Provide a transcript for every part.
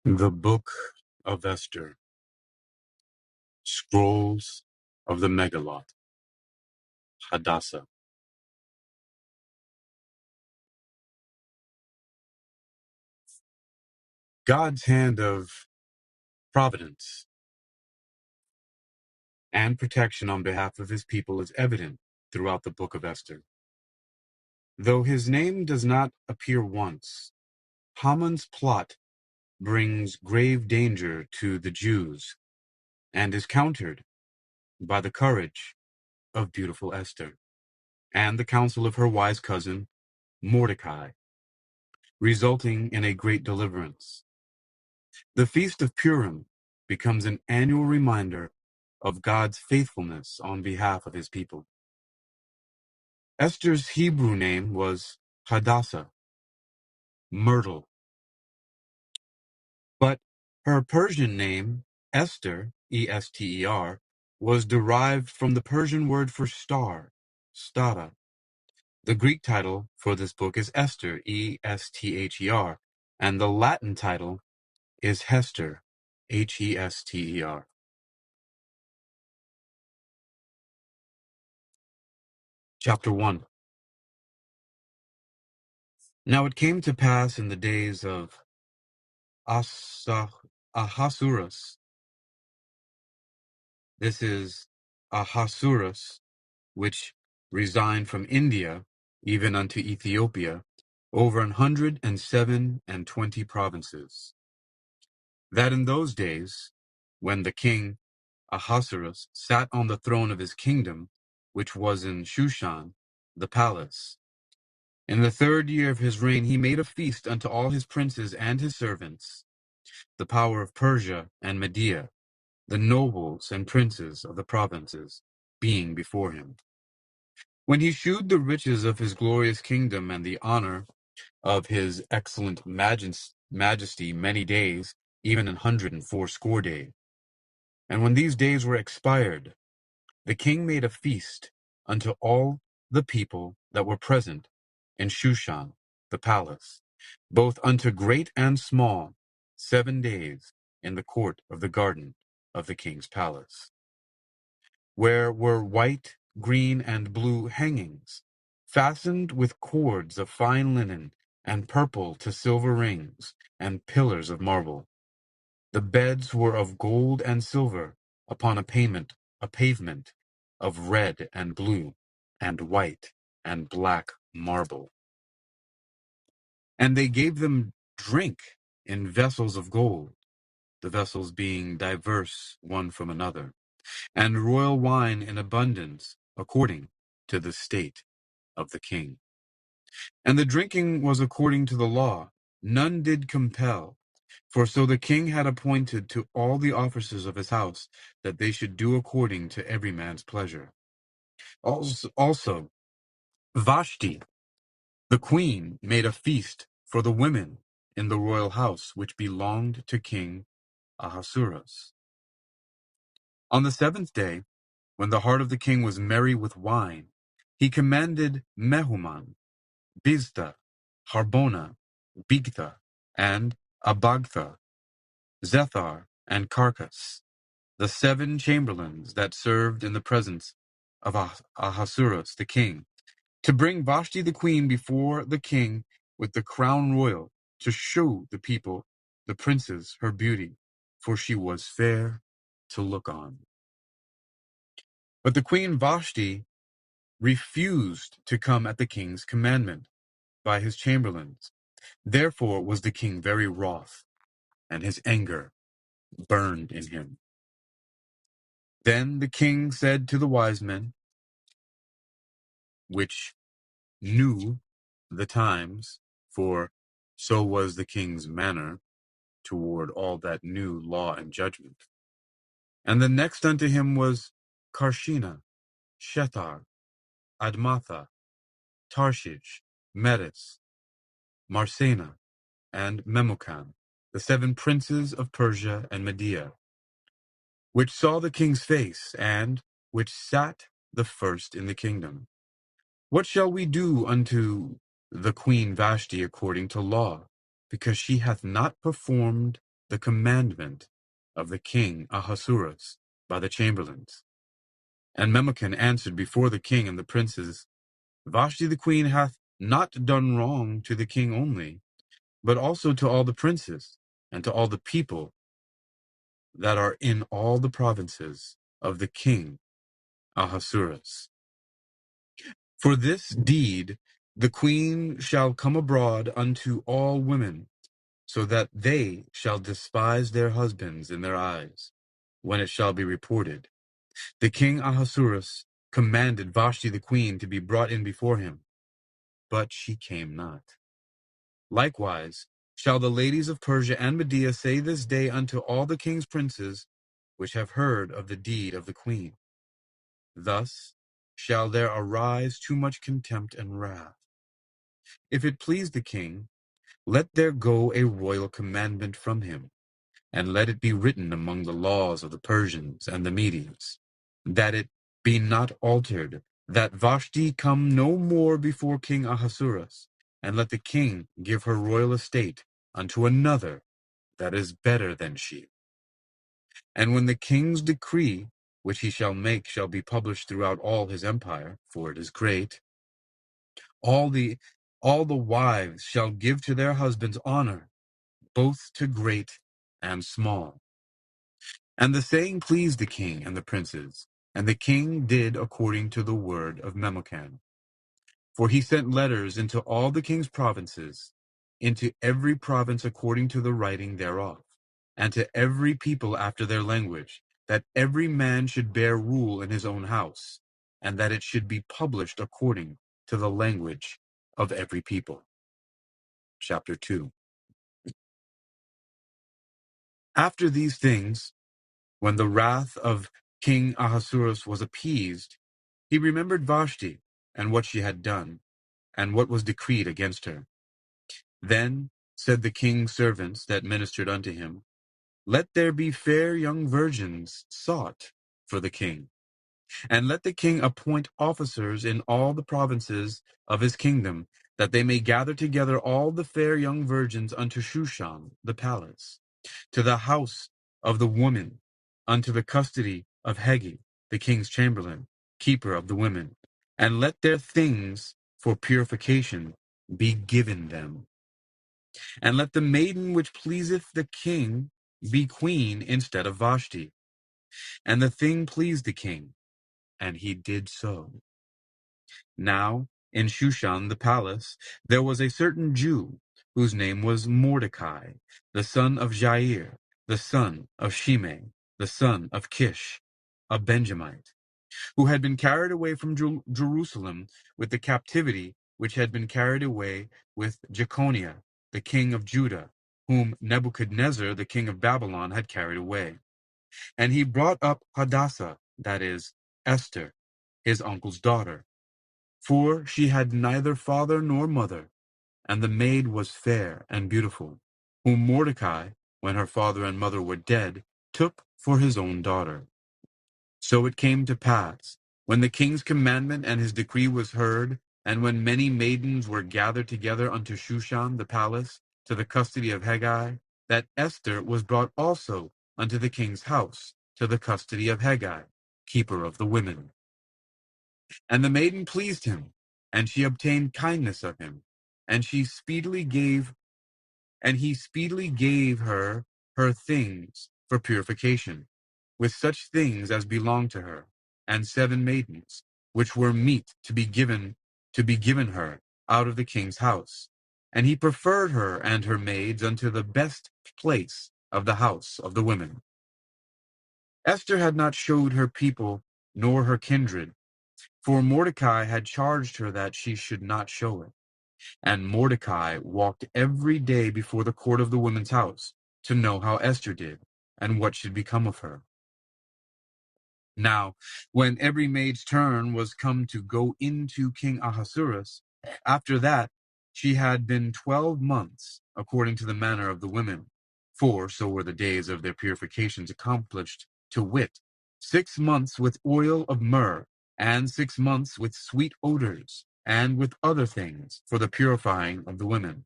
The Book of Esther, Scrolls of the Megillot, Hadassah. God's hand of providence and protection on behalf of his people is evident throughout the Book of Esther. Though his name does not appear once, Hammond's plot brings grave danger to the Jews and is countered by the courage of beautiful Esther and the counsel of her wise cousin Mordecai, resulting in a great deliverance. The Feast of Purim becomes an annual reminder of God's faithfulness on behalf of his people. Esther's Hebrew name was Hadassah, Myrtle, but her Persian name, Esther, Ester, was derived from the Persian word for star, Stara. The Greek title for this book is Esther, Esther, and the Latin title is Hester, Hester. Chapter 1. Now it came to pass in the days of Ahasuerus, this is Ahasuerus, which resigned from India even unto Ethiopia, over 127 provinces, that in those days, when the king Ahasuerus sat on the throne of his kingdom, which was in Shushan, the palace, in the 3rd year of his reign he made a feast unto all his princes and his servants, the power of Persia and Media, the nobles and princes of the provinces, being before him. When he shewed the riches of his glorious kingdom and the honor of his excellent majesty many days, even 180 days. And when these days were expired, the king made a feast unto all the people that were present in Shushan, the palace, both unto great and small, 7 days in the court of the garden of the king's palace, where were white, green, and blue hangings, fastened with cords of fine linen, and purple to silver rings, and pillars of marble. The beds were of gold and silver, upon a pavement of red and blue, and white and black marble. And they gave them drink in vessels of gold, the vessels being diverse one from another, and royal wine in abundance, according to the state of the king. And the drinking was according to the law, none did compel. For so the king had appointed to all the officers of his house, that they should do according to every man's pleasure. Also Vashti, the queen, made a feast for the women in the royal house, which belonged to King Ahasuerus. On the 7th day, when the heart of the king was merry with wine, he commanded Mehuman, Biztha, Harbona, Bigtha, and Abagtha, Zethar, and Carcas, the 7 chamberlains that served in the presence of Ahasuerus the king, to bring Vashti the queen before the king with the crown royal, to show the people, the princes, her beauty, for she was fair to look on. But the queen Vashti refused to come at the king's commandment by his chamberlains. Therefore was the king very wroth, and his anger burned in him. Then the king said to the wise men, which knew the times, for so was the king's manner toward all that knew law and judgment. And the next unto him was Karshina, Shethar, Admatha, Tarshish, Meres, Marsena, and Memucan, the 7 princes of Persia and Media, which saw the king's face, and which sat the first in the kingdom. What shall we do unto the queen Vashti according to law? Because she hath not performed the commandment of the king Ahasuerus by the chamberlains. And Memucan answered before the king and the princes, Vashti the queen hath not done wrong to the king only, but also to all the princes, and to all the people that are in all the provinces of the king Ahasuerus. For this deed the queen shall come abroad unto all women, so that they shall despise their husbands in their eyes, when it shall be reported. The king Ahasuerus commanded Vashti the queen to be brought in before him, but she came not. Likewise shall the ladies of Persia and Media say this day unto all the king's princes, which have heard of the deed of the queen. Thus shall there arise too much contempt and wrath. If it please the king, let there go a royal commandment from him, and let it be written among the laws of the Persians and the Medes, that it be not altered, that Vashti come no more before King Ahasuerus, and let the king give her royal estate unto another that is better than she. And when the king's decree, which he shall make, shall be published throughout all his empire, for it is great, all the wives shall give to their husbands honor, both to great and small. And the saying pleased the king and the princes, and the king did according to the word of Memucan. For he sent letters into all the king's provinces, into every province according to the writing thereof, and to every people after their language, that every man should bear rule in his own house, and that it should be published according to the language of every people. Chapter 2. After these things, when the wrath of King Ahasuerus was appeased, he remembered Vashti, and what she had done, and what was decreed against her. Then said the king's servants that ministered unto him, Let there be fair young virgins sought for the king, and let the king appoint officers in all the provinces of his kingdom, that they may gather together all the fair young virgins unto Shushan the palace, to the house of the woman, unto the custody of Hegi, the king's chamberlain, keeper of the women, and let their things for purification be given them. And let the maiden which pleaseth the king be queen instead of Vashti. And the thing pleased the king, and he did so. Now, in Shushan the palace, there was a certain Jew, whose name was Mordecai, the son of Jair, the son of Shimei, the son of Kish, a Benjamite, who had been carried away from Jerusalem with the captivity which had been carried away with Jeconiah, the king of Judah, whom Nebuchadnezzar, the king of Babylon, had carried away. And he brought up Hadassah, that is, Esther, his uncle's daughter, for she had neither father nor mother, and the maid was fair and beautiful, whom Mordecai, when her father and mother were dead, took for his own daughter. So it came to pass, when the king's commandment and his decree was heard, and when many maidens were gathered together unto Shushan the palace, to the custody of Hegai, that Esther was brought also unto the king's house, to the custody of Hegai, keeper of the women. And the maiden pleased him, and she obtained kindness of him, and he speedily gave her things for purification, with such things as belonged to her, and 7 maidens, which were meet to be given her out of the king's house. And he preferred her and her maids unto the best place of the house of the women. Esther had not showed her people nor her kindred, for Mordecai had charged her that she should not show it. And Mordecai walked every day before the court of the women's house, to know how Esther did, and what should become of her. Now, when every maid's turn was come to go into King Ahasuerus, after that she had been 12 months, according to the manner of the women, for so were the days of their purifications accomplished, to wit, 6 months with oil of myrrh, and 6 months with sweet odors, and with other things, for the purifying of the women.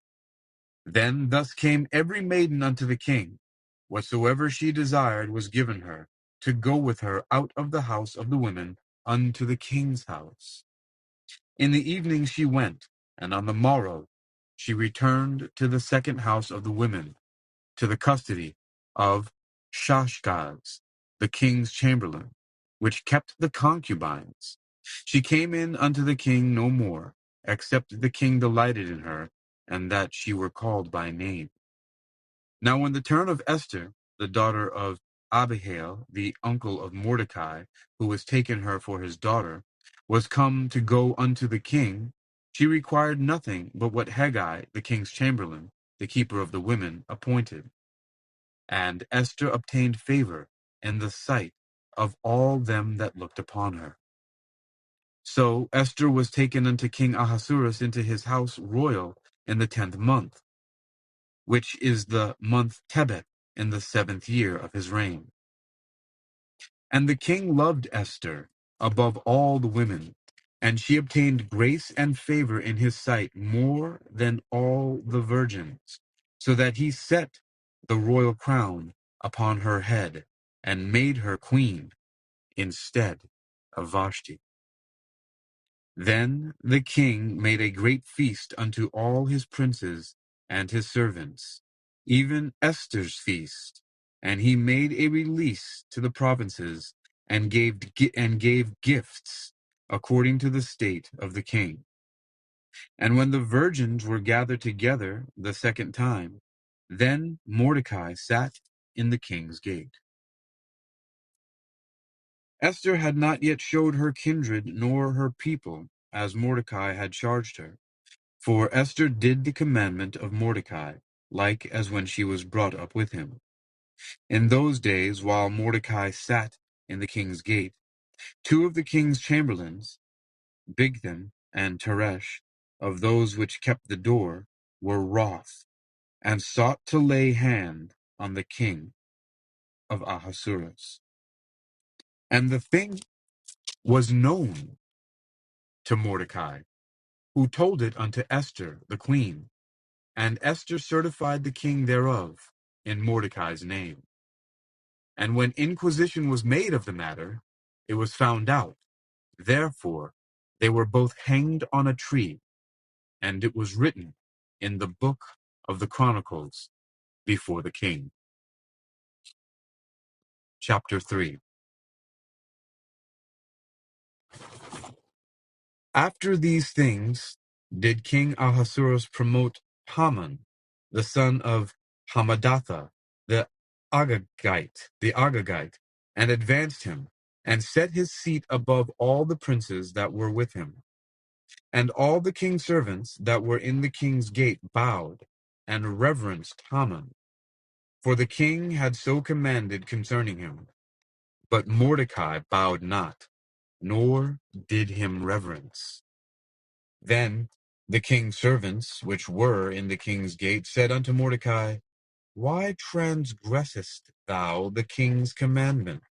Then thus came every maiden unto the king, Whatsoever she desired was given her, to go with her out of the house of the women unto the king's house. In the evening she went, and on the morrow she returned to the second house of the women, to the custody of Shashgaz, the king's chamberlain, which kept the concubines. She came in unto the king no more, except the king delighted in her, and that she were called by name. Now when the turn of Esther, the daughter of Abihail, the uncle of Mordecai, who was taken her for his daughter, was come to go unto the king, she required nothing but what Haggai, the king's chamberlain, the keeper of the women, appointed. And Esther obtained favor in the sight of all them that looked upon her. So Esther was taken unto King Ahasuerus into his house royal in the 10th month, which is the month Tebeth, in the 7th year of his reign. And the king loved Esther above all the women, and she obtained grace and favor in his sight more than all the virgins, so that he set the royal crown upon her head, and made her queen instead of Vashti. Then the king made a great feast unto all his princes and his servants, even Esther's feast, and he made a release to the provinces and gave gifts according to the state of the king. And when the virgins were gathered together the second time, then Mordecai sat in the king's gate. Esther had not yet showed her kindred nor her people, as Mordecai had charged her. For Esther did the commandment of Mordecai, like as when she was brought up with him. In those days, while Mordecai sat in the king's gate, two of the king's chamberlains, Bigthan and Teresh, of those which kept the door, were wroth, and sought to lay hand on the king of Ahasuerus. And the thing was known to Mordecai, who told it unto Esther the queen. And Esther certified the king thereof in Mordecai's name. And when inquisition was made of the matter, it was found out. Therefore they were both hanged on a tree, and it was written in the book of the Chronicles before the king. Chapter 3. After these things did King Ahasuerus promote Hammond, the son of Hammedatha, the Agagite, and advanced him, and set his seat above all the princes that were with him. And all the king's servants that were in the king's gate bowed, and reverenced Hammond, for the king had so commanded concerning him. But Mordecai bowed not, nor did him reverence. Then the king's servants, which were in the king's gate, said unto Mordecai, Why transgressest thou the king's commandment?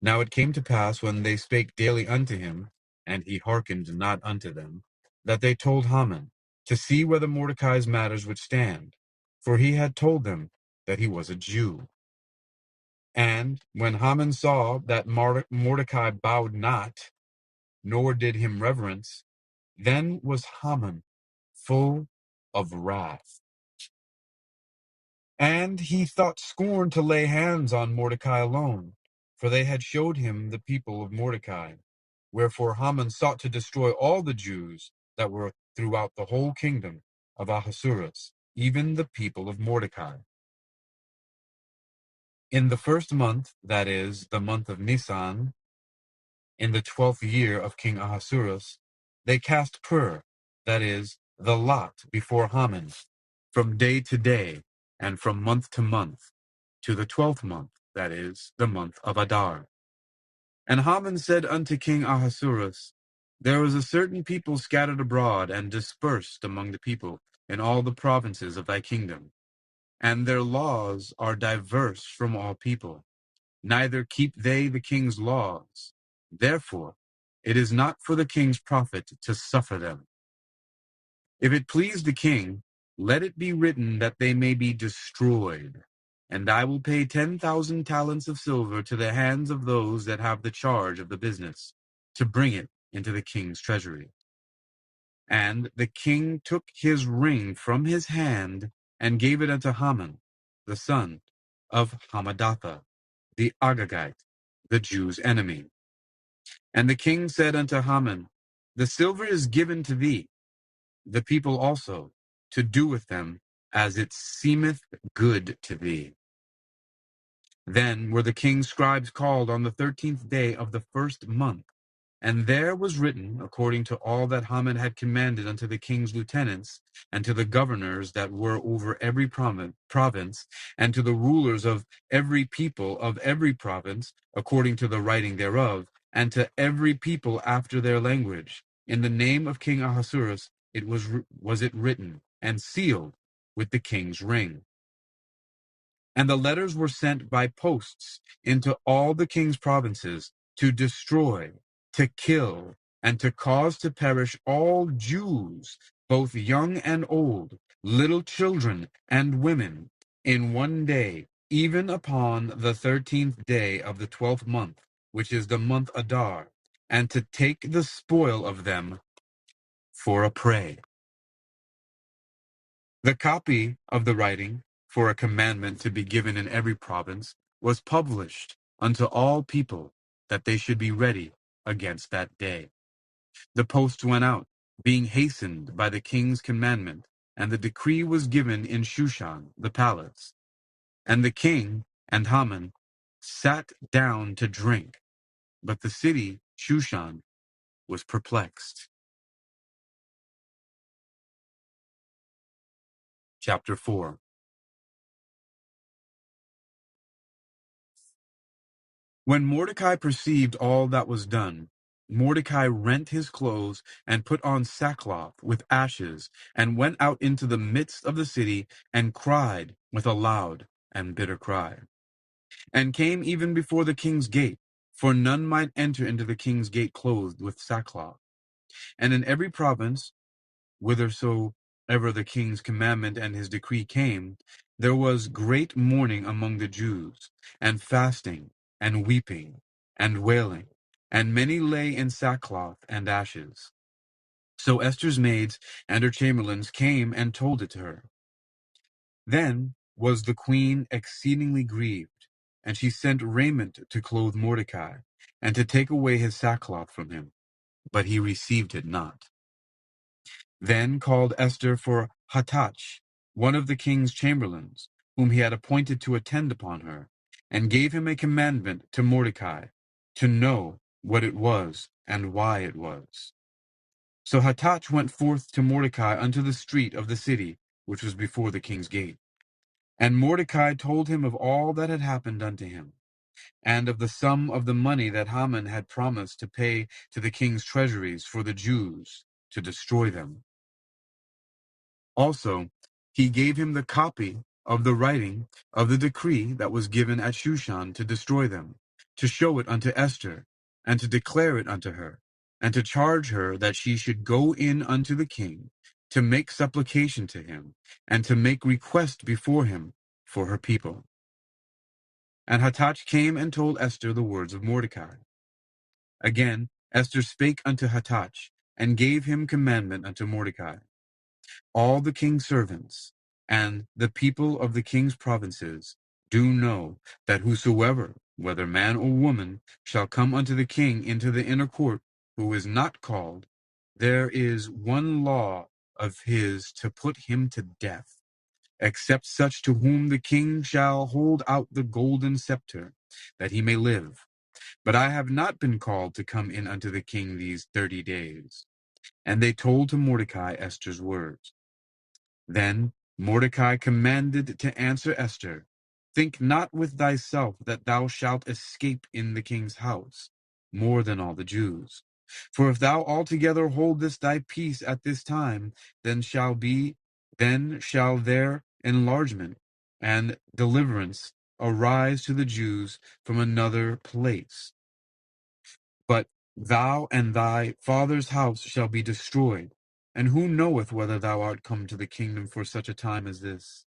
Now it came to pass, when they spake daily unto him, and he hearkened not unto them, that they told Haman, to see whether Mordecai's matters would stand, for he had told them that he was a Jew. And when Haman saw that Mordecai bowed not, nor did him reverence, then was Haman full of wrath. And he thought scorn to lay hands on Mordecai alone, for they had showed him the people of Mordecai. Wherefore Haman sought to destroy all the Jews that were throughout the whole kingdom of Ahasuerus, even the people of Mordecai. In the first month, that is, the month of Nisan, in the 12th year of King Ahasuerus, they cast pur, that is, the lot, before Haman, from day to day, and from month to month, to the 12th month, that is, the month of Adar. And Haman said unto King Ahasuerus, There is a certain people scattered abroad and dispersed among the people in all the provinces of thy kingdom, and their laws are diverse from all people, neither keep they the king's laws. Therefore, it is not for the king's profit to suffer them. If it please the king, let it be written that they may be destroyed. and I will pay 10,000 talents of silver to the hands of those that have the charge of the business, to bring it into the king's treasury. And the king took his ring from his hand and gave it unto Hammond, the son of Hammedatha, the Agagite, the Jews' enemy. And the king said unto Hammond, The silver is given to thee, the people also, to do with them as it seemeth good to thee. Then were the king's scribes called on the 13th day of the first month, and there was written, according to all that Hammond had commanded unto the king's lieutenants, and to the governors that were over every province, and to the rulers of every people of every province, according to the writing thereof, and to every people after their language. In the name of King Ahasuerus was it written, and sealed with the king's ring. And the letters were sent by posts into all the king's provinces to destroy, to kill, and to cause to perish all Jews, both young and old, little children and women, in one day, even upon the 13th day of the 12th month, which is the month Adar, and to take the spoil of them for a prey. The copy of the writing for a commandment to be given in every province was published unto all people, that they should be ready against that day. The posts went out, being hastened by the king's commandment, and the decree was given in Shushan, the palace. And the king and Haman sat down to drink, but the city, Shushan, was perplexed. Chapter 4. When Mordecai perceived all that was done, Mordecai rent his clothes and put on sackcloth with ashes, and went out into the midst of the city, and cried with a loud and bitter cry, and came even before the king's gate, for none might enter into the king's gate clothed with sackcloth. And in every province, whithersoever the king's commandment and his decree came, there was great mourning among the Jews, and fasting, and weeping, and wailing, and many lay in sackcloth and ashes. So Esther's maids and her chamberlains came and told it to her. Then was the queen exceedingly grieved, and she sent raiment to clothe Mordecai, and to take away his sackcloth from him, but he received it not. Then called Esther for Hattach, one of the king's chamberlains, whom he had appointed to attend upon her, and gave him a commandment to Mordecai, to know what it was and why it was. So Hattach went forth to Mordecai unto the street of the city, which was before the king's gate. And Mordecai told him of all that had happened unto him, and of the sum of the money that Haman had promised to pay to the king's treasuries for the Jews, to destroy them. Also, he gave him the copy of the writing of the decree that was given at Shushan to destroy them, to show it unto Esther, and to declare it unto her, and to charge her that she should go in unto the king, to make supplication to him, and to make request before him for her people. And Hattach came and told Esther the words of Mordecai. Again Esther spake unto Hattach, and gave him commandment unto Mordecai. All the king's servants and the people of the king's provinces do know that whosoever, whether man or woman, shall come unto the king into the inner court, who is not called, there is one law of his to put him to death, except such to whom the king shall hold out the golden scepter, that he may live. But I have not been called to come in unto the king these 30 days. And they told to Mordecai Esther's words. Then Mordecai commanded to answer Esther, Think not with thyself that thou shalt escape in the king's house, more than all the Jews. For if thou altogether holdest thy peace at this time, then shall their enlargement and deliverance arise to the Jews from another place. But thou and thy father's house shall be destroyed. And who knoweth whether thou art come to the kingdom for such a time as this?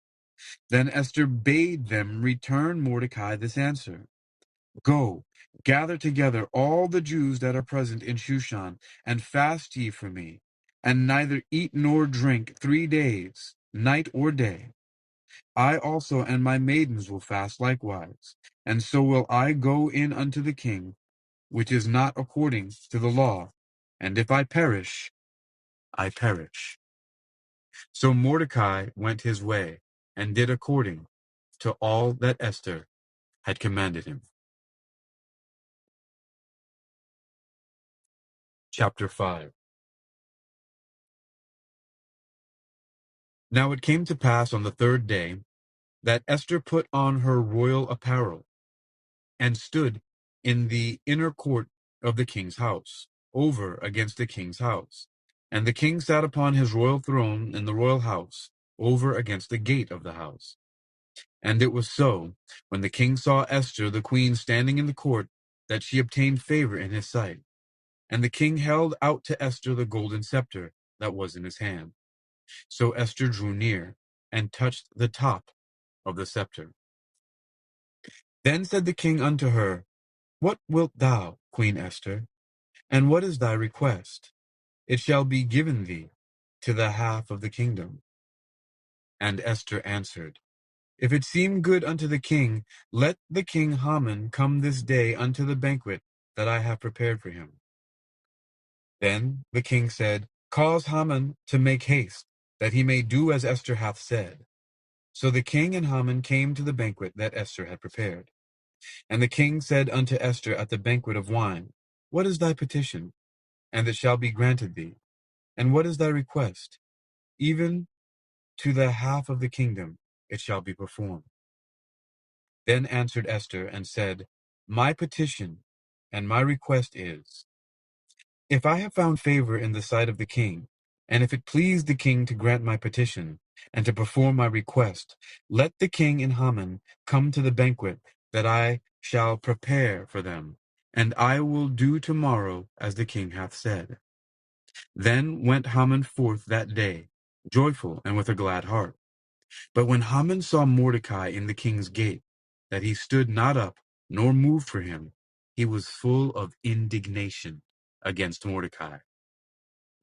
Then Esther bade them return Mordecai this answer: Go, gather together all the Jews that are present in Shushan, and fast ye for me, and neither eat nor drink 3 days, night or day. I also and my maidens will fast likewise, and so will I go in unto the king, which is not according to the law. And if I perish, I perish. So Mordecai went his way, and did according to all that Esther had commanded him. Chapter 5. Now it came to pass on the 3rd day that Esther put on her royal apparel, and stood in the inner court of the king's house, over against the king's house. And the king sat upon his royal throne in the royal house, over against the gate of the house. And it was so, when the king saw Esther the queen standing in the court, that she obtained favor in his sight. And the king held out to Esther the golden scepter that was in his hand. So Esther drew near, and touched the top of the scepter. Then said the king unto her, What wilt thou, Queen Esther? And what is thy request? It shall be given thee to the half of the kingdom. And Esther answered, If it seem good unto the king, let the king Hammond come this day unto the banquet that I have prepared for him. Then the king said, Cause Hammond to make haste, that he may do as Esther hath said. So the king and Hammond came to the banquet that Esther had prepared. And the king said unto Esther at the banquet of wine, What is thy petition? And it shall be granted thee. And what is thy request? Even to the half of the kingdom it shall be performed. Then answered Esther and said, My petition and my request is, if I have found favor in the sight of the king, and if it please the king to grant my petition, and to perform my request, let the king and Haman come to the banquet that I shall prepare for them, and I will do tomorrow as the king hath said. Then went Haman forth that day, joyful and with a glad heart. But when Haman saw Mordecai in the king's gate, that he stood not up, nor moved for him, he was full of indignation against Mordecai.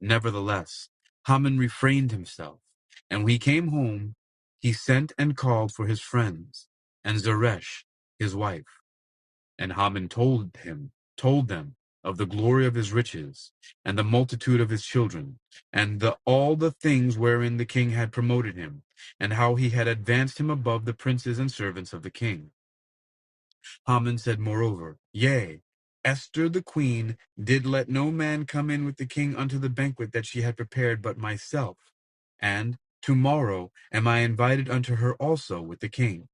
Nevertheless, Haman refrained himself, and when he came home, he sent and called for his friends, and Zeresh, his wife. And Haman told them of the glory of his riches, and the multitude of his children, and all the things wherein the king had promoted him, and how he had advanced him above the princes and servants of the king. Haman said moreover, Yea, Esther the queen did let no man come in with the king unto the banquet that she had prepared but myself, and tomorrow am I invited unto her also with the king.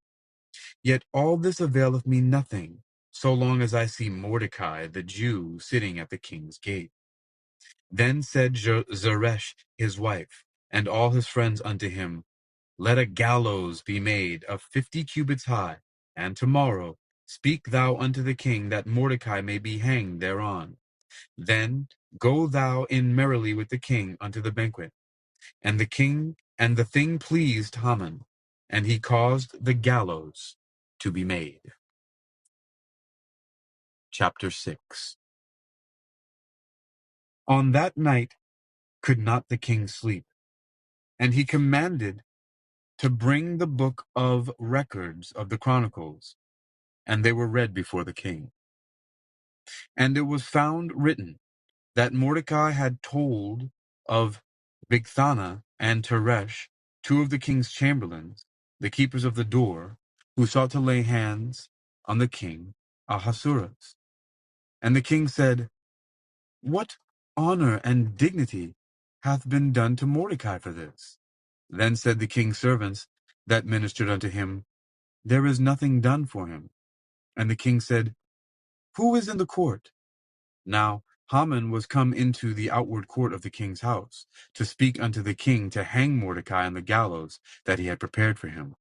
Yet all this availeth me nothing, so long as I see Mordecai the Jew sitting at the king's gate. Then said Zeresh his wife, and all his friends unto him, Let a gallows be made of 50 cubits high, and tomorrow speak thou unto the king that Mordecai may be hanged thereon. Then go thou in merrily with the king unto the banquet. And the thing pleased Haman, and he caused the gallows to be made. Chapter 6. On that night could not the king sleep, and he commanded to bring the book of records of the Chronicles, and they were read before the king. And it was found written that Mordecai had told of Bigthana and Teresh, two of the king's chamberlains, the keepers of the door, who sought to lay hands on the king Ahasuerus. And the king said, What honor and dignity hath been done to Mordecai for this? Then said the king's servants that ministered unto him, There is nothing done for him. And the king said, Who is in the court? Now Haman was come into the outward court of the king's house, to speak unto the king to hang Mordecai on the gallows that he had prepared for him.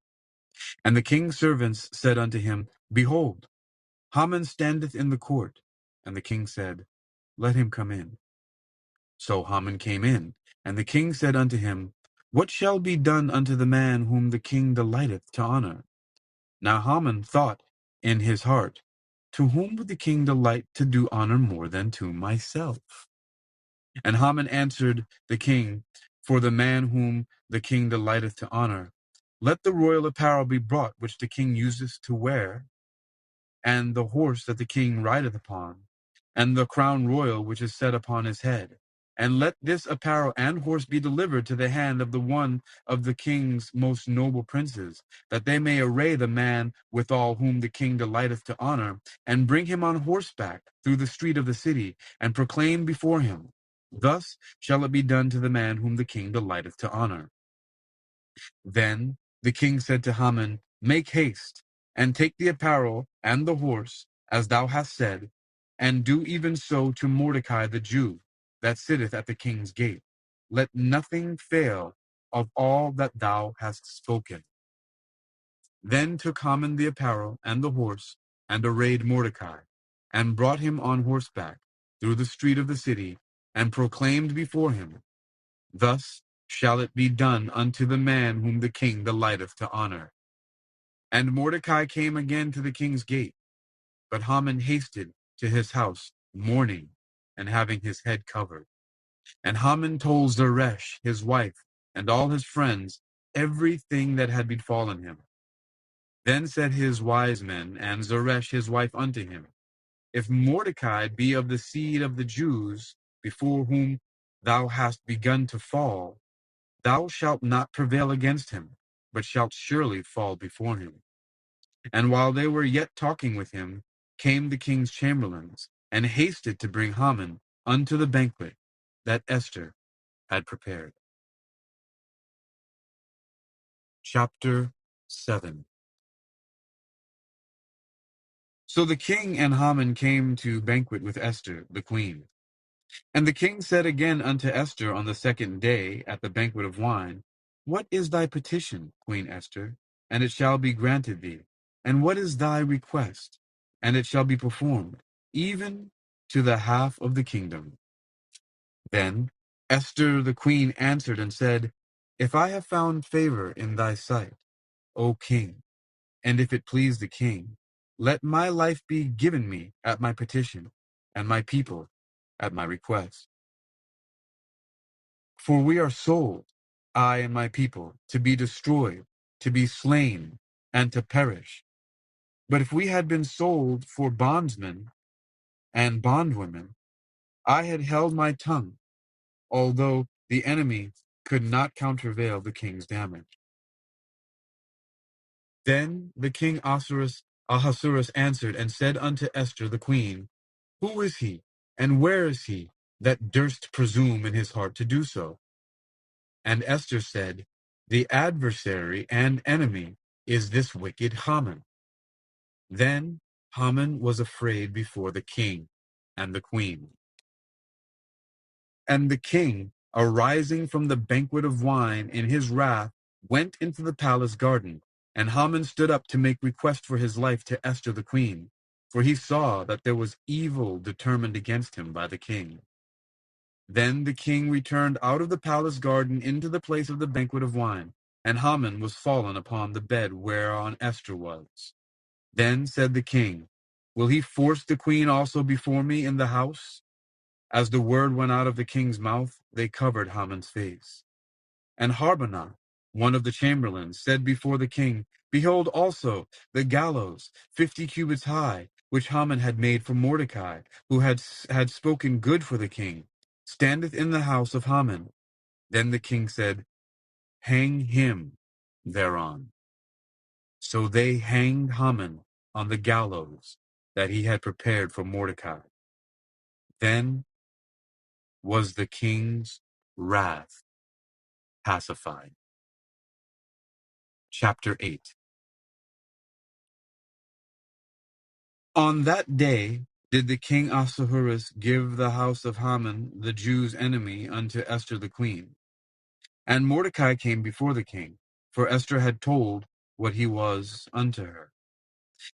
And the king's servants said unto him, Behold, Haman standeth in the court. And the king said, Let him come in. So Haman came in, and the king said unto him, What shall be done unto the man whom the king delighteth to honor? Now Haman thought in his heart, to whom would the king delight to do honor more than to myself? And Haman answered the king, for the man whom the king delighteth to honor, let the royal apparel be brought which the king useth to wear, and the horse that the king rideth upon, and the crown royal which is set upon his head. And let this apparel and horse be delivered to the hand of the one of the king's most noble princes, that they may array the man withal whom the king delighteth to honor, and bring him on horseback through the street of the city, and proclaim before him, thus shall it be done to the man whom the king delighteth to honor. Then the king said to Haman, make haste, and take the apparel and the horse, as thou hast said, and do even so to Mordecai the Jew, that sitteth at the king's gate. Let nothing fail of all that thou hast spoken. Then took Haman the apparel and the horse, and arrayed Mordecai, and brought him on horseback through the street of the city, and proclaimed before him, thus shall it be done unto the man whom the king delighteth to honor. And Mordecai came again to the king's gate, but Haman hasted to his house, mourning, and having his head covered. And Haman told Zeresh, his wife, and all his friends, everything that had befallen him. Then said his wise men and Zeresh his wife unto him, if Mordecai be of the seed of the Jews, before whom thou hast begun to fall, thou shalt not prevail against him, but shalt surely fall before him. And while they were yet talking with him, came the king's chamberlains, and hasted to bring Haman unto the banquet that Esther had prepared. Chapter 7. So the king and Haman came to banquet with Esther, the queen. And the king said again unto Esther on the second day at the banquet of wine, what is thy petition, Queen Esther? And it shall be granted thee. And what is thy request? And it shall be performed, even to the half of the kingdom. Then Esther the queen answered and said, if I have found favor in thy sight, O king, and if it please the king, let my life be given me at my petition, and my people at my request. For we are sold, I and my people, to be destroyed, to be slain, and to perish. But if we had been sold for bondsmen and bondwomen, I had held my tongue, although the enemy could not countervail the king's damage. Then the king Ahasuerus answered and said unto Esther the queen, who is he, and where is he, that durst presume in his heart to do so? And Esther said, the adversary and enemy is this wicked Haman. Then Haman was afraid before the king and the queen. And the king, arising from the banquet of wine in his wrath, went into the palace garden. And Haman stood up to make request for his life to Esther the queen, for he saw that there was evil determined against him by the king. Then the king returned out of the palace garden into the place of the banquet of wine, and Haman was fallen upon the bed whereon Esther was. Then said the king, will he force the queen also before me in the house? As the word went out of the king's mouth, they covered Haman's face. And Harbonah, one of the chamberlains, said before the king, behold also the gallows, 50 cubits high, which Haman had made for Mordecai, who had spoken good for the king, standeth in the house of Haman. Then the king said, hang him thereon. So they hanged Haman on the gallows that he had prepared for Mordecai. Then was the king's wrath pacified. Chapter 8. On that day did the king Ahasuerus give the house of Haman, the Jews' enemy, unto Esther the queen. And Mordecai came before the king, for Esther had told what he was unto her.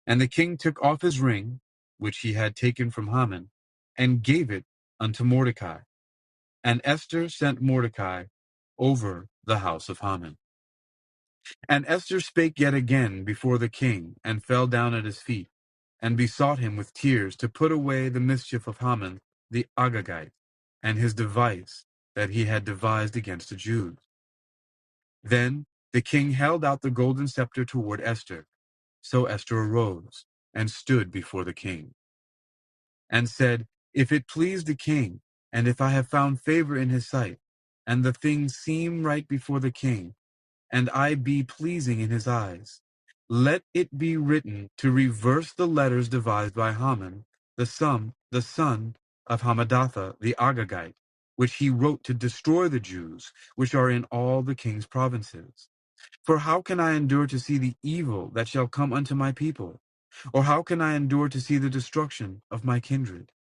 And the king took off his ring, which he had taken from Haman, and gave it unto Mordecai. And Esther sent Mordecai over the house of Hammond. And Esther spake yet again before the king, and fell down at his feet, and besought him with tears to put away the mischief of Hammond the Agagite, and his device that he had devised against the Jews. Then the king held out the golden scepter toward Esther. So Esther arose, and stood before the king, and said, If it please the king, and if I have found favor in his sight, and the thing seem right before the king, and I be pleasing in his eyes, let it be written to reverse the letters devised by Hammond, the son of Hammedatha the Agagite, which he wrote to destroy the Jews, which are in all the king's provinces. For how can I endure to see the evil that shall come unto my people? Or how can I endure to see the destruction of my kindred?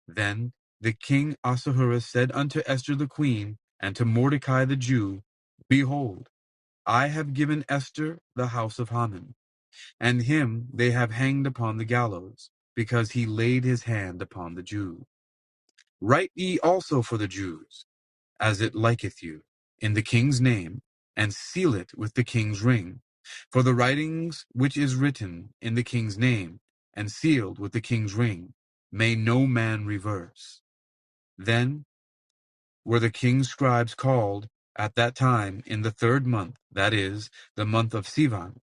Then the king Ahasuerus said unto Esther the queen, and to Mordecai the Jew, Behold, I have given Esther the house of Hammond, and him they have hanged upon the gallows, because he laid his hand upon the Jews. Write ye also for the Jews, as it liketh you, in the king's name, and seal it with the king's ring. For the writings which is written in the king's name, and sealed with the king's ring, may no man reverse. Then were the king's scribes called at that time in the 3rd month, that is, the month of Sivan,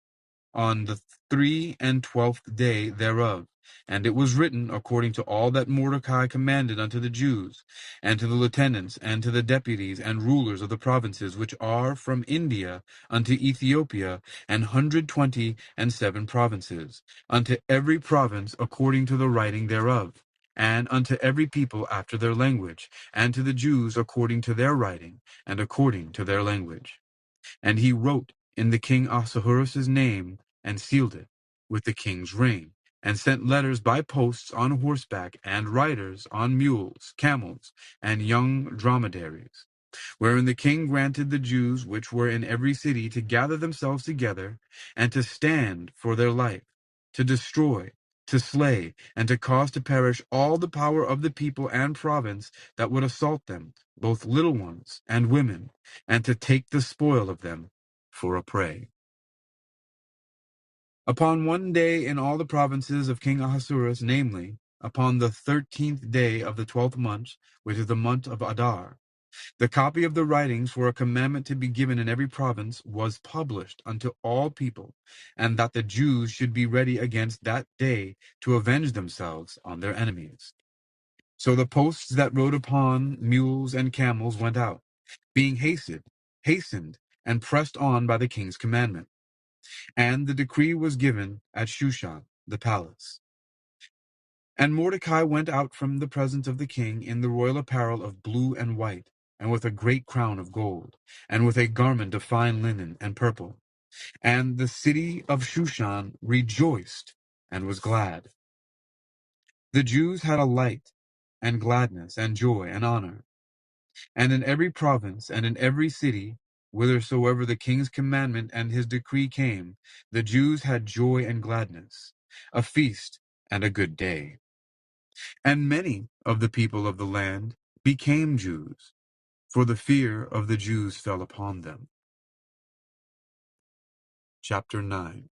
on the 3 and 12th day thereof. And it was written according to all that Mordecai commanded unto the Jews, and to the lieutenants, and to the deputies and rulers of the provinces which are from India unto Ethiopia, 127 provinces, unto every province according to the writing thereof, and unto every people after their language, and to the Jews according to their writing, and according to their language. And he wrote in the king Ahasuerus' name, and sealed it with the king's ring, and sent letters by posts on horseback, and riders on mules, camels, and young dromedaries, wherein the king granted the Jews which were in every city to gather themselves together, and to stand for their life, to destroy, to slay, and to cause to perish all the power of the people and province that would assault them, both little ones and women, and to take the spoil of them for a prey. Upon one day in all the provinces of King Ahasuerus, namely, upon the 13th day of the 12th month, which is the month of Adar, the copy of the writings for a commandment to be given in every province was published unto all people, and that the Jews should be ready against that day to avenge themselves on their enemies. So the posts that rode upon mules and camels went out, being hastened, and pressed on by the king's commandment. And the decree was given at Shushan, the palace. And Mordecai went out from the presence of the king in the royal apparel of blue and white, and with a great crown of gold, and with a garment of fine linen and purple. And the city of Shushan rejoiced and was glad. The Jews had a light, and gladness, and joy, and honor. And in every province, and in every city, whithersoever the king's commandment and his decree came, the Jews had joy and gladness, a feast and a good day. And many of the people of the land became Jews, for the fear of the Jews fell upon them. Chapter 9.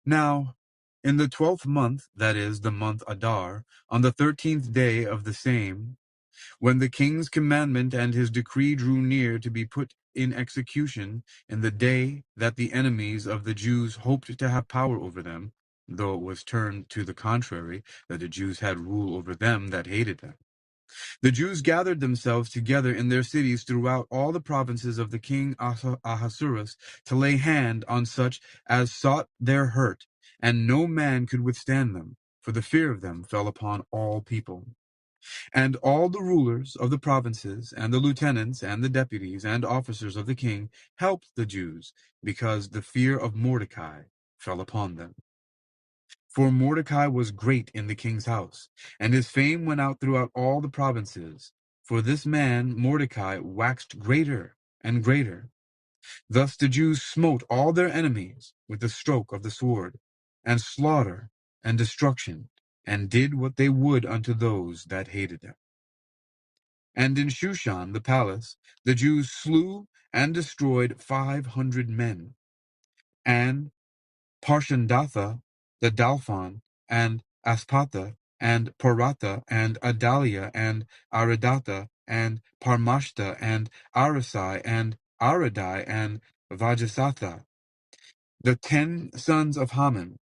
Now, in the 12th month, that is, the month Adar, on the 13th day of the same, when the king's commandment and his decree drew near to be put in execution, in the day that the enemies of the Jews hoped to have power over them, though it was turned to the contrary, that the Jews had rule over them that hated them. The Jews gathered themselves together in their cities throughout all the provinces of the king Ahasuerus to lay hand on such as sought their hurt, and no man could withstand them, for the fear of them fell upon all people. And all the rulers of the provinces, and the lieutenants, and the deputies, and officers of the king helped the Jews, because the fear of Mordecai fell upon them. For Mordecai was great in the king's house, and his fame went out throughout all the provinces. For this man Mordecai waxed greater and greater. Thus the Jews smote all their enemies with the stroke of the sword, and slaughter and destruction, and did what they would unto those that hated them. And in Shushan, the palace, the Jews slew and destroyed 500 men. And Parshandatha, the Dalphon, and Aspatha, and Parata, and Adalia, and Aridatha, and Parmashta, and Arasai, and Aradai, and Vajasatha, the 10 sons of Hammond,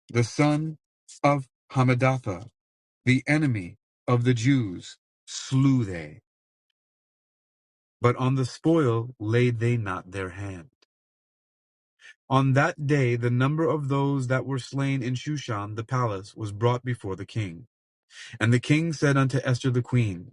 the son of Hammedatha, the enemy of the Jews, slew they. But on the spoil laid they not their hand. On that day the number of those that were slain in Shushan the palace was brought before the king. And the king said unto Esther the queen,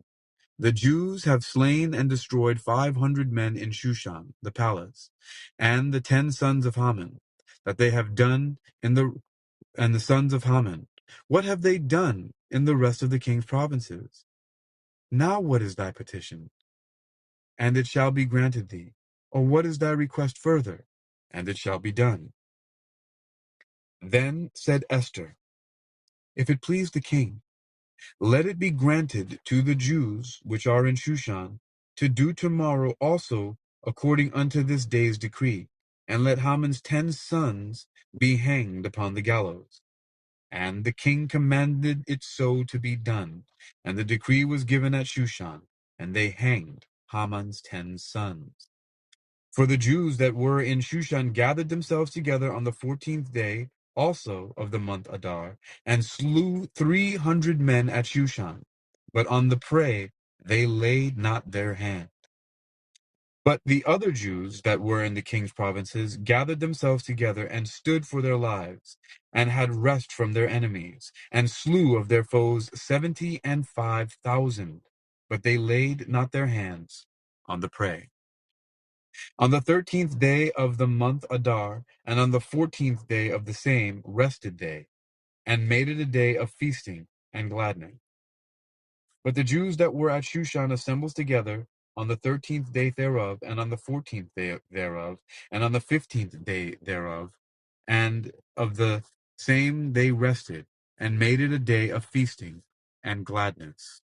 The Jews have slain and destroyed 500 men in Shushan the palace, and the 10 sons of Hammond, that they have done and the sons of Hammond. What have they done in the rest of the king's provinces? Now what is thy petition? And it shall be granted thee. Or what is thy request further? And it shall be done. Then said Esther, If it please the king, let it be granted to the Jews which are in Shushan to do tomorrow also according unto this day's decree, and let Haman's 10 sons be hanged upon the gallows. And the king commanded it so to be done, and the decree was given at Shushan, and they hanged Haman's 10 sons. For the Jews that were in Shushan gathered themselves together on the 14th day also of the month Adar, and slew 300 men at Shushan. But on the prey they laid not their hand. But the other Jews that were in the king's provinces gathered themselves together and stood for their lives, and had rest from their enemies, and slew of their foes 75,000. But they laid not their hands on the prey. On the 13th day of the month Adar, and on the 14th day of the same, rested they, and made it a day of feasting and gladness. But the Jews that were at Shushan assembled together on the 13th day thereof, and on the 14th day thereof, and on the 15th day thereof, and of the same they rested, and made it a day of feasting and gladness.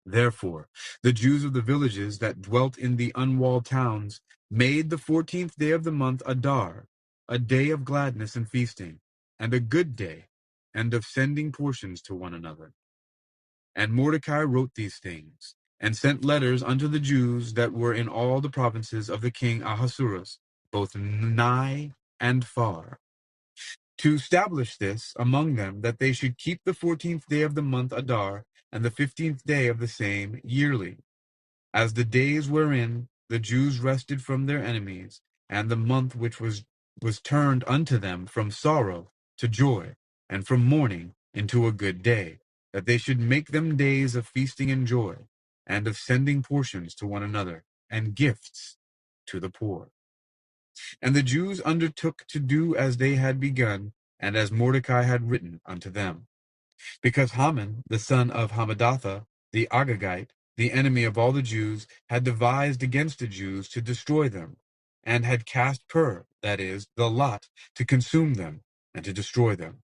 Therefore, the Jews of the villages that dwelt in the unwalled towns made the 14th day of the month Adar a day of gladness and feasting, and a good day, and of sending portions to one another. And Mordecai wrote these things, and sent letters unto the Jews that were in all the provinces of the king Ahasuerus, both nigh and far, to establish this among them, that they should keep the 14th day of the month Adar, and the 15th day of the same yearly, as the days wherein the Jews rested from their enemies, and the month which was turned unto them from sorrow to joy, and from mourning into a good day, that they should make them days of feasting and joy, and of sending portions to one another, and gifts to the poor. And the Jews undertook to do as they had begun, and as Mordecai had written unto them. Because Haman, the son of Hammedatha, the Agagite, the enemy of all the Jews, had devised against the Jews to destroy them, and had cast pur, that is, the lot, to consume them, and to destroy them.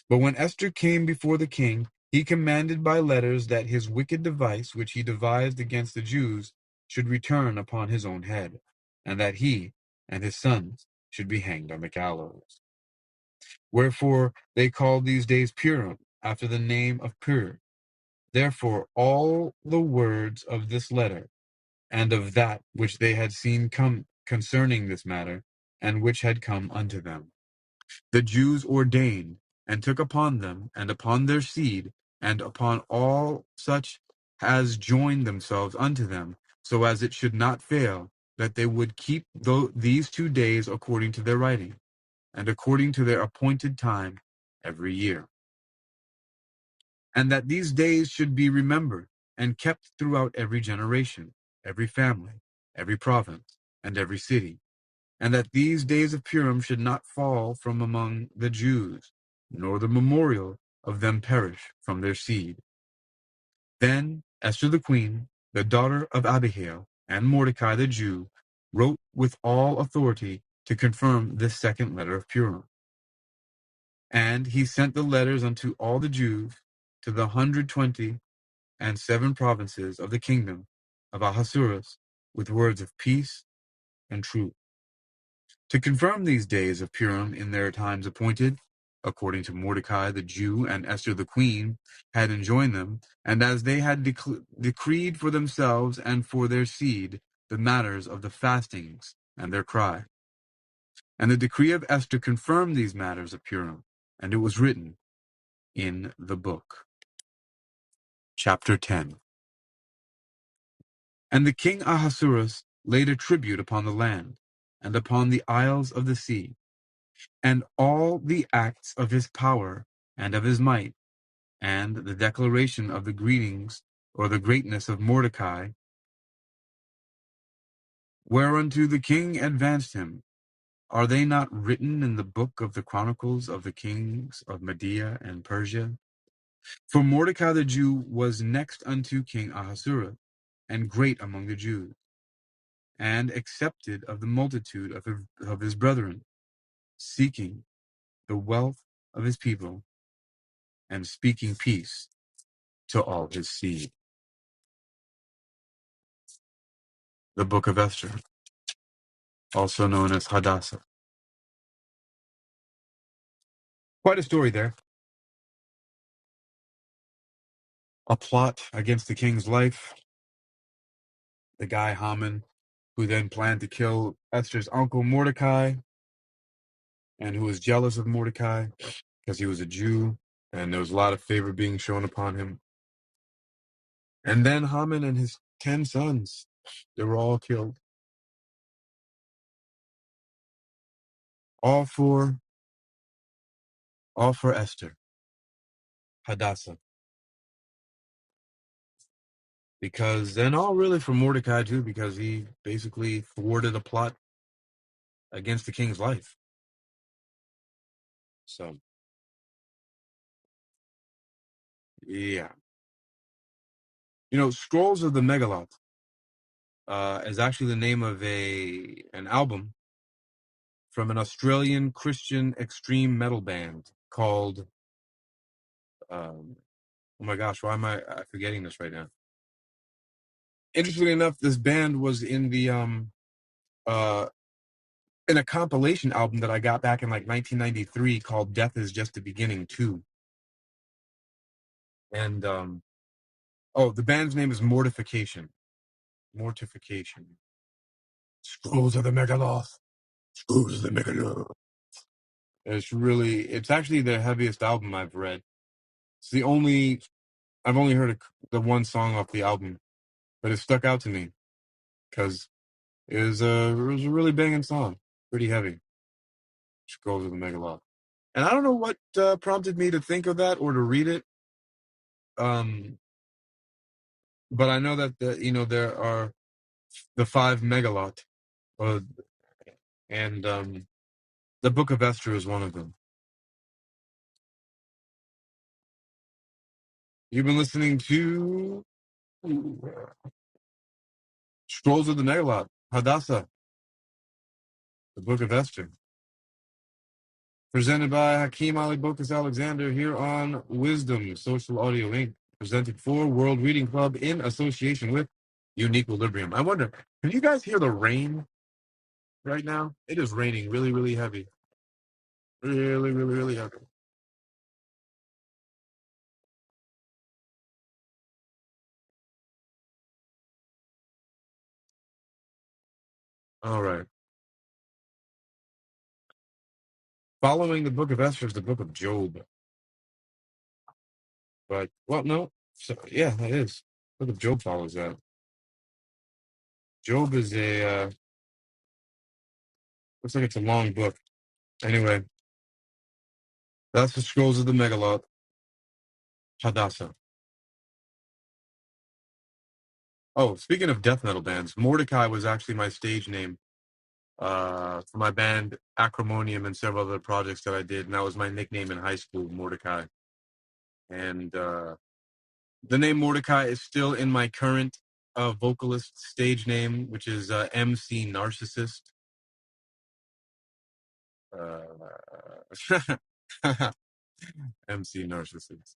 But when Esther came before the king, he commanded by letters that his wicked device which he devised against the Jews should return upon his own head, and that he and his sons should be hanged on the gallows. Wherefore they called these days Purim, after the name of Pur. Therefore all the words of this letter, and of that which they had seen come concerning this matter, and which had come unto them, the Jews ordained, and took upon them, and upon their seed, and upon all such as joined themselves unto them, so as it should not fail, that they would keep these 2 days according to their writing, and according to their appointed time every year. And that these days should be remembered and kept throughout every generation, every family, every province, and every city, and that these days of Purim should not fall from among the Jews, nor the memorial of them perish from their seed. Then Esther the queen, the daughter of Abihail, and Mordecai the Jew, wrote with all authority to confirm this second letter of Purim. And he sent the letters unto all the Jews, to the 120 and 7 provinces of the kingdom of Ahasuerus with words of peace and truth, to confirm these days of Purim in their times appointed, according to Mordecai the Jew and Esther the queen had enjoined them, and as they had decreed for themselves and for their seed the matters of the fastings and their cry. And the decree of Esther confirmed these matters of Purim, and it was written in the book. Chapter 10. And the king Ahasuerus laid a tribute upon the land, and upon the isles of the sea, and all the acts of his power and of his might, and the declaration of the greetings or the greatness of Mordecai, whereunto the king advanced him. Are they not written in the book of the chronicles of the kings of Media and Persia? For Mordecai the Jew was next unto King Ahasuerus, and great among the Jews, and accepted of the multitude of his brethren, seeking the wealth of his people, and speaking peace to all his seed. The Book of Esther, also known as Hadassah. Quite a story there. A plot against the king's life. The guy Hammond, who then planned to kill Esther's uncle Mordecai, and who was jealous of Mordecai because he was a Jew, and there was a lot of favor being shown upon him. And then Hammond and his 10 sons, they were all killed. All for Esther, Hadassah. Because, and all really for Mordecai too, because he basically thwarted a plot against the king's life. So, yeah. You know, Scrolls of the Megaloth is actually the name of an album from an Australian Christian extreme metal band called, oh my gosh, why am I forgetting this right now? Interestingly enough, this band was in the in a compilation album that I got back in like 1993 called Death is Just the Beginning 2. And the band's name is Mortification. Scrolls of the Megaloth. Scrolls of the Megaloth. It's actually the heaviest album I've read. I've only heard the one song off the album, but it stuck out to me because it was a really banging song, pretty heavy. Scrolls of the Megaloth. And I don't know what prompted me to think of that or to read it. But I know that there are the 5 Megaloth, and the Book of Esther is one of them. You've been listening to Scrolls of the Megaloth, Hadassah, the Book of Esther, presented by Hakeem Ali Bokus Alexander here on Wisdom Social Audio Inc., presented for World Reading Club in association with Unique Equilibrium. I wonder, can you guys hear the rain right now? It is raining really, really heavy. Really, really, really heavy. All right. Following the Book of Esther is the Book of Job. But, well, no. So, yeah, that is. Book of Job follows that. Job is looks like it's a long book. Anyway, that's the Scrolls of the Megaloth, Hadassah. Oh, speaking of death metal bands, Mordecai was actually my stage name for my band Acrimonium and several other projects that I did, and that was my nickname in high school, Mordecai. And the name Mordecai is still in my current vocalist stage name, which is MC Narcissist. MC Narcissist.